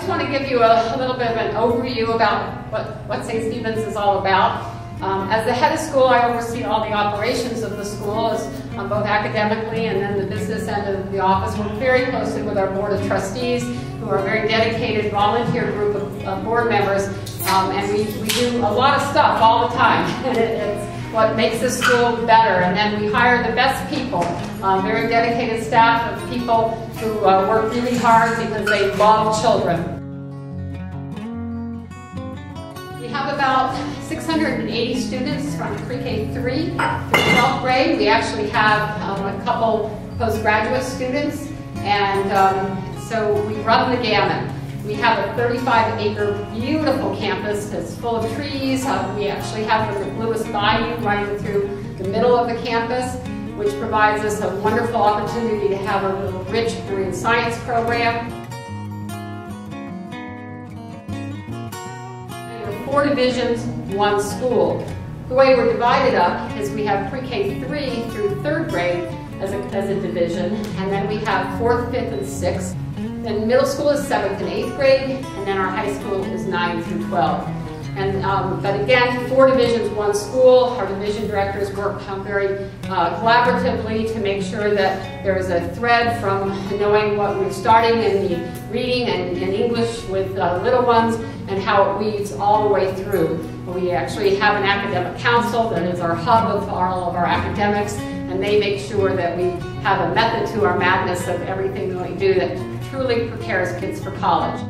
just want to give you a little bit of an overview about what St. Stephen's is all about. As the head of school, I oversee all the operations of the school, both academically and then the business end of the office. Work very closely with our board of trustees, who are a very dedicated volunteer group of board members, and we do a lot of stuff all the time. It's what makes this school better. And then we hire the best people, very dedicated staff of people who work really hard because they love children. We have about 680 students from pre-K 3 through 12th grade. We actually have a couple postgraduate students, and so we run the gamut. We have a 35-acre beautiful campus that's full of trees. We actually have the Lewis Bayou running through the middle of the campus, which provides us a wonderful opportunity to have a little rich marine science program. We're 4 divisions, 1 school. The way we're divided up is we have pre-K 3 through 3rd grade as a division, and then we have 4th, 5th, and 6th. Then middle school is 7th and 8th grade, and then our high school is 9 through 12. And, but again, 4 divisions, 1 school. Our division directors work very collaboratively to make sure that there is a thread from knowing what we're starting in the reading and English with little ones and how it weaves all the way through. We actually have an academic council that is our hub of all of our academics, and they make sure that we have a method to our madness of everything that we do that truly prepares kids for college.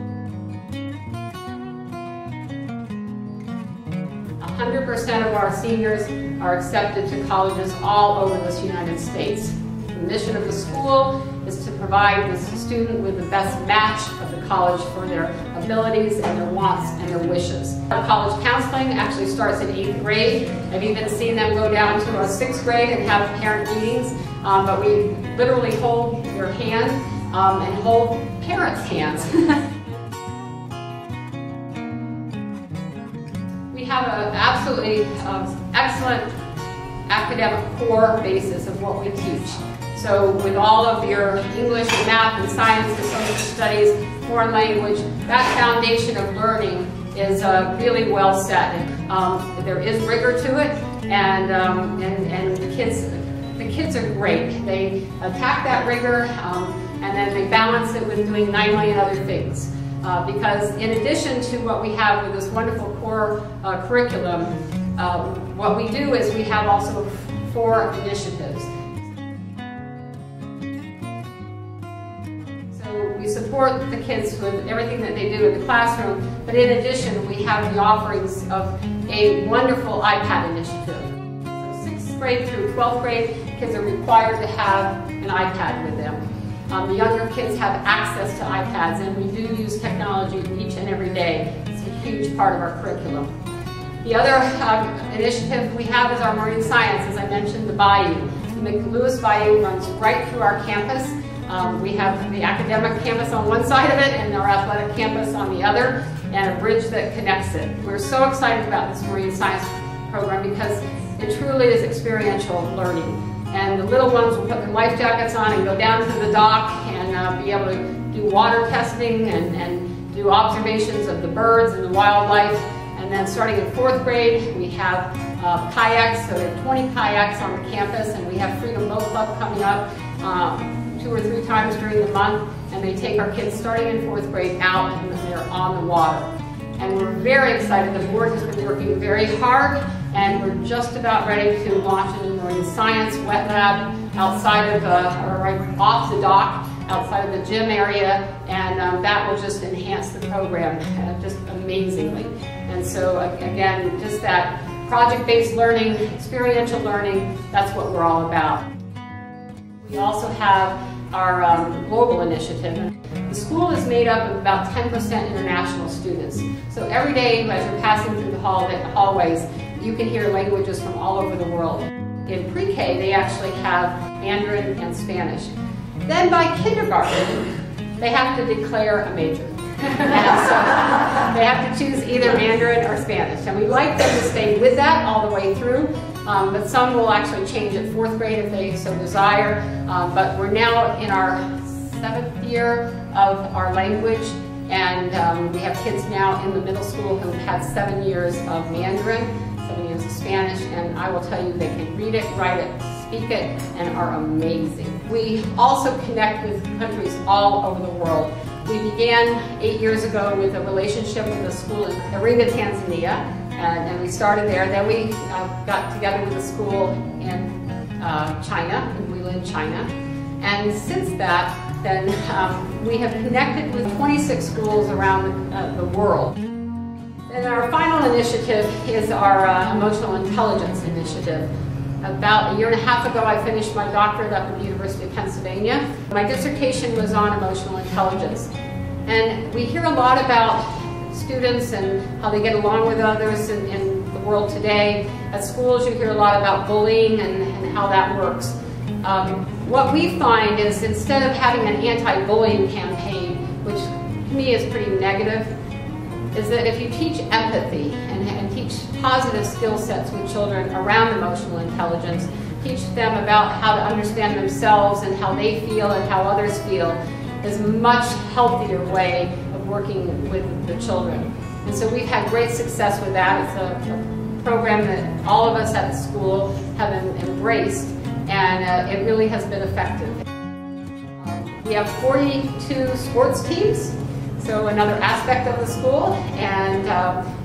100% of our seniors are accepted to colleges all over this United States. The mission of the school is to provide the student with the best match of the college for their abilities and their wants and their wishes. Our college counseling actually starts in 8th grade. I've even seen them go down to 6th grade and have parent meetings, but we literally hold their hand and hold parents' hands. We have an absolutely excellent academic core basis of what we teach. So with all of your English and math and science and social studies, foreign language, that foundation of learning is really well set. There is rigor to it, and the kids are great. They attack that rigor, and then they balance it with doing 9 million other things. Because in addition to what we have with this wonderful core curriculum, what we do is we have also 4 initiatives. So we support the kids with everything that they do in the classroom, but in addition we have the offerings of a wonderful iPad initiative. So 6th grade through 12th grade, kids are required to have an iPad with them. The younger kids have access to iPads, and we do use technology each and every day. It's a huge part of our curriculum. The other initiative we have is our marine science, as I mentioned, the Bayou. The Lewis Bayou runs right through our campus. We have the academic campus on one side of it and our athletic campus on the other, and a bridge that connects it. We're so excited about this marine science program because it truly is experiential learning. And the little ones will put their life jackets on and go down to the dock and be able to do water testing and do observations of the birds and the wildlife. And then starting in 4th grade, we have kayaks. So we have 20 kayaks on the campus, and we have Freedom Boat Club coming up 2 or 3 times during the month. And they take our kids starting in 4th grade out, and they're on the water. And we're very excited. The board has been working very hard, and we're just about ready to launch a new marine science wet lab outside of, or right off the dock, outside of the gym area, and that will just enhance the program just amazingly. And so again, just that project-based learning, experiential learning, that's what we're all about. We also have our global initiative. The school is made up of about 10% international students. So every day as you're passing through the hallways, you can hear languages from all over the world. In pre-K, they actually have Mandarin and Spanish. Then by kindergarten, they have to declare a major. And so they have to choose either Mandarin or Spanish. And we like them to stay with that all the way through. But some will actually change at 4th grade if they so desire. But we're now in our 7th year of our language And we have kids now in the middle school who have had 7 years of Mandarin, 7 years of Spanish, and I will tell you they can read it, write it, speak it, and are amazing. We also connect with countries all over the world. We began 8 years ago with a relationship with a school in Iringa, Tanzania, and we started there. Then we got together with a school in China, in Pullen, China. And since that, then we have connected with 26 schools around the world. And our final initiative is our Emotional Intelligence Initiative. About a year and a half ago, I finished my doctorate up at the University of Pennsylvania. My dissertation was on emotional intelligence. And we hear a lot about students and how they get along with others in the world today. At schools, you hear a lot about bullying and how that works. What we find is instead of having an anti-bullying campaign, which to me is pretty negative, is that if you teach empathy and teach positive skill sets with children around emotional intelligence, teach them about how to understand themselves and how they feel and how others feel, is a much healthier way of working with the children. And so we've had great success with that. It's a program that all of us at the school have embraced, and it really has been effective. We have 42 sports teams, so another aspect of the school, and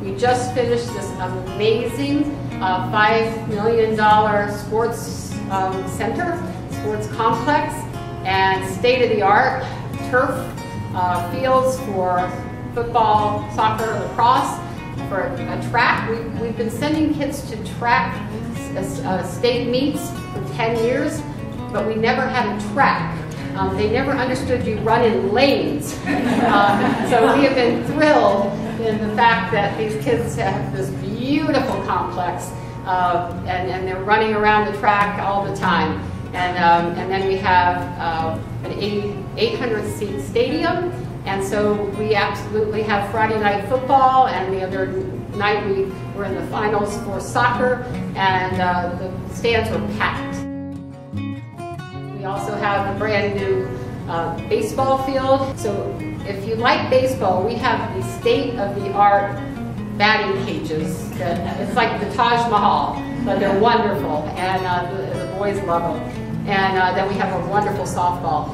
we just finished this amazing $5 million sports center, sports complex, and state-of-the-art turf fields for football, soccer, lacrosse, for a track. We've been sending kids to track state meets for 10 years, but we never had a track. They never understood you run in lanes. So we have been thrilled in the fact that these kids have this beautiful complex and they're running around the track all the time. And then we have an 800-seat stadium, and so we absolutely have Friday night football, and the other night we were in the finals for soccer, and the stands were packed. We also have a brand new baseball field. So if you like baseball, we have the state-of-the-art batting cages. It's like the Taj Mahal, but they're wonderful, and the boys love them. And then we have a wonderful softball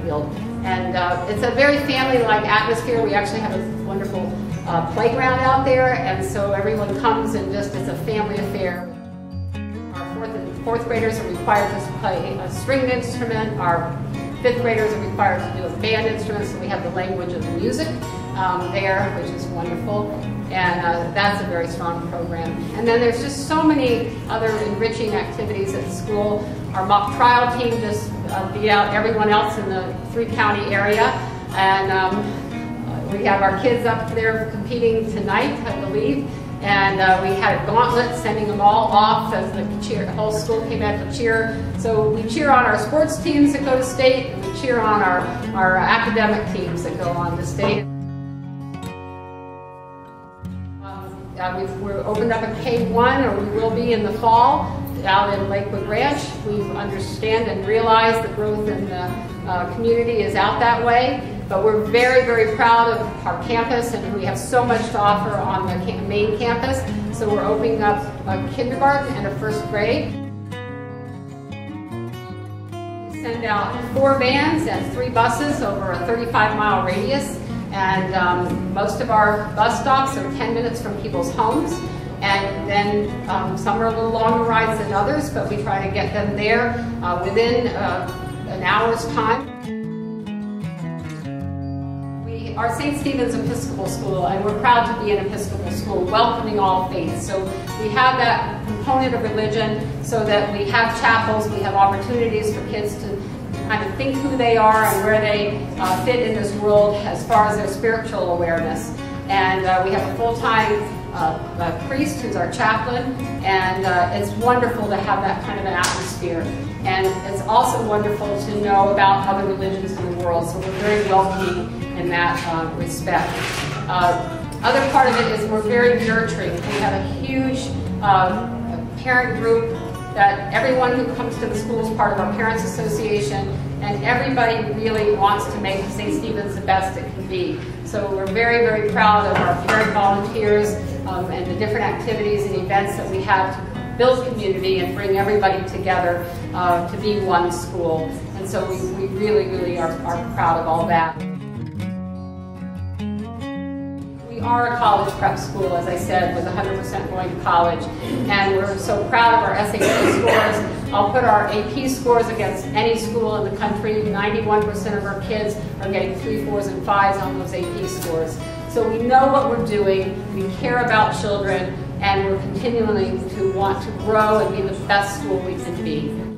field. And it's a very family-like atmosphere. We actually have a wonderful playground out there, and so everyone comes and just it's a family affair. Fourth graders are required to play a stringed instrument. Our fifth graders are required to do a band instrument, so we have the language of the music there, which is wonderful. And that's a very strong program. And then there's just so many other enriching activities at the school. Our mock trial team just beat out everyone else in the 3-county area. And we have our kids up there competing tonight, I believe. And we had a gauntlet sending them all off as the whole school came out to cheer. So we cheer on our sports teams that go to state, and we cheer on our academic teams that go on to state. We're opened up a K-1, or we will be in the fall, out in Lakewood Ranch. We understand and realize the growth in the community is out that way. But we're very, very proud of our campus, and we have so much to offer on the main campus. So we're opening up a kindergarten and a first grade. We send out 4 vans and 3 buses over a 35-mile radius. And most of our bus stops are 10 minutes from people's homes. And then some are a little longer rides than others, but we try to get them there within an hour's time. We are St. Stephen's Episcopal School, and we're proud to be an Episcopal school, welcoming all faiths. So we have that component of religion so that we have chapels, we have opportunities for kids to kind of think who they are and where they fit in this world as far as their spiritual awareness. And we have a full-time priest who's our chaplain, and it's wonderful to have that kind of an atmosphere. And it's also wonderful to know about other religions in the world, so we're very welcoming in that respect. Other part of it is we're very nurturing. We have a huge parent group that everyone who comes to the school is part of our Parents Association, and everybody really wants to make St. Stephen's the best it can be. So we're very, very proud of our parent volunteers and the different activities and events that we have to build community and bring everybody together to be one school. And so we really, really are proud of all that. We are a college prep school, as I said, with 100% going to college. And we're so proud of our SAT scores. I'll put our AP scores against any school in the country. 91% of our kids are getting 3s, 4s, and 5s on those AP scores. So we know what we're doing, we care about children, and we're continuing to want to grow and be the best school we can be.